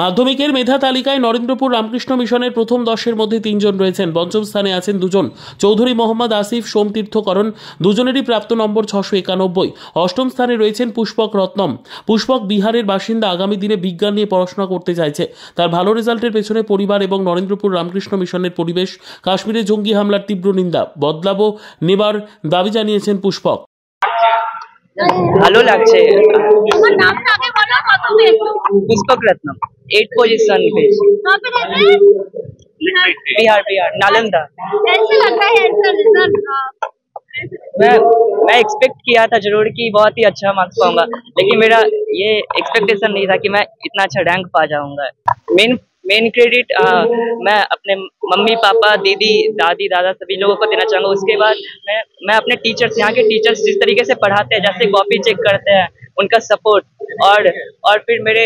মাধ্যমিকের মেধা তালিকায় নরেন্দ্রপুর রামকৃষ্ণ মিশনের প্রথম 10-এর মধ্যে 3 জন রয়েছেন। পঞ্চম স্থানে আছেন 2 জন, চৌধুরী মোহাম্মদ আসিফ, সোমতীর্থকরণ, দুজনেরই প্রাপ্ত নম্বর 691। অষ্টম স্থানে রয়েছেন পুষ্পক রত্নম। পুষ্পক বিহারের বাসিন্দা, আগামী দিনে বিজ্ঞান নিয়ে পড়াশোনা করতে চাইছে। তার ভালো রেজাল্টের পেছনে পরিবার এবং নরেন্দ্রপুর রামকৃষ্ণ মিশনের পরিবেশ। কাশ্মীরে জঙ্গি হামলার তীব্র নিন্দা, বদলাবো নেবার দাবি জানিয়েছেন পুষ্পক। ভালো লাগছে। আমার নামটা আগে বলো, কত পেয়েছো? पुष्पक रत्नम 8th पोजीशन पे। कहाँ पे रहते हैं? बिहार नालंदा। कैसे लग रहा है इसका रिजल्ट? मैं एक्सपेक्ट किया था जरूर कि बहुत ही अच्छा मार्क्स पाऊंगा, लेकिन मेरा ये एक्सपेक्टेशन नहीं था कि मैं इतना अच्छा रैंक पा जाऊंगा। मेन क्रेडिट मैं अपने मम्मी पापा, दीदी, दादी, दादा सभी लोगों को देना चाहूँगा। उसके बाद मैं अपने टीचर्स, यहाँ के टीचर्स जिस तरीके से पढ़ाते हैं, जैसे कॉपी चेक करते हैं, उनका सपोर्ट, और फिर मेरे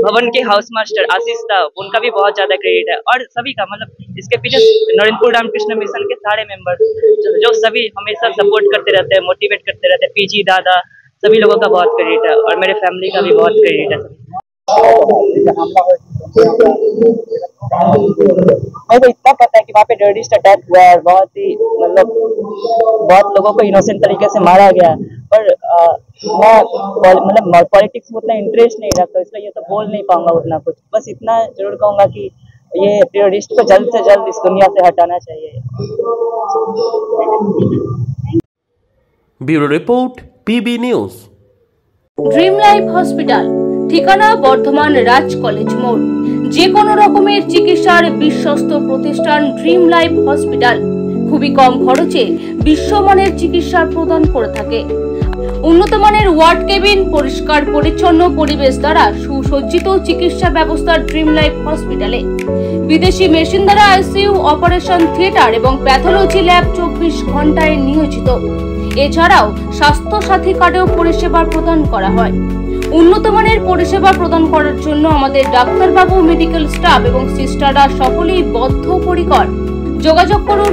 भवन के हाउस मास्टर आशीष था, उनका भी बहुत ज़्यादा क्रेडिट है। और सभी का, मतलब इसके पीछे नरेंद्रपुर रामकृष्ण मिशन के सारे मेंबर जो सभी हमेशा सपोर्ट करते रहते हैं, मोटिवेट करते रहते हैं। पीजी, दादा, सभी लोगों का बहुत क्रेडिट है, और मेरे फैमिली का भी बहुत क्रेडिट है। मेरे को इतना पता है कि वहाँ पे टेररिस्ट अटैक हुआ है, बहुत ही मतलब बहुत लोगों को इनोसेंट तरीके से मारा गया। पर मैं पॉलिटिक्स में उतना इंटरेस्ट नहीं रखता, इसलिए ये तो बोल नहीं पाऊंगा उतना कुछ। बस इतना जरूर कहूँगा कि ये टेररिस्ट को जल्द से जल्द इस दुनिया से हटाना चाहिए। Bureau report, PB news. Dream life hospital, ঠিকানা বর্ধমান রাজ কলেজ মোড়। যে কোনো রকমের চিকিৎসার বিশ্বস্ত প্রতিষ্ঠান ড্রিম লাইফ হসপিটাল খুবই কম খরচে বিশ্বমানের চিকিৎসা প্রদান করে থাকে। উন্নত মানের ওয়ার্ড কেবিন, পরিষ্কার পরিচ্ছন্ন পরিবেশ দ্বারা সুসজ্জিত চিকিৎসা ব্যবস্থা ড্রিম লাইফ হসপিটালে। বিদেশি মেশিন দ্বারা আইসিইউ, অপারেশন থিয়েটার এবং প্যাথোলজি ল্যাব 24 ঘন্টায় নিয়োজিত। এছাড়াও স্বাস্থ্য সাথী কার্ডেও পরিষেবা প্রদান করা হয়। উন্নত মানের পরিষেবা প্রদান করার জন্য আমাদের ডাক্তারবাবু, মেডিকেল স্টাফ এবং সিস্টাররা সকলেই বদ্ধপরিকর। যোগাযোগ করুন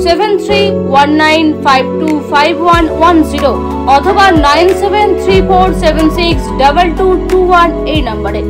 7319525110 অথবা 9734762221 এই নম্বরে।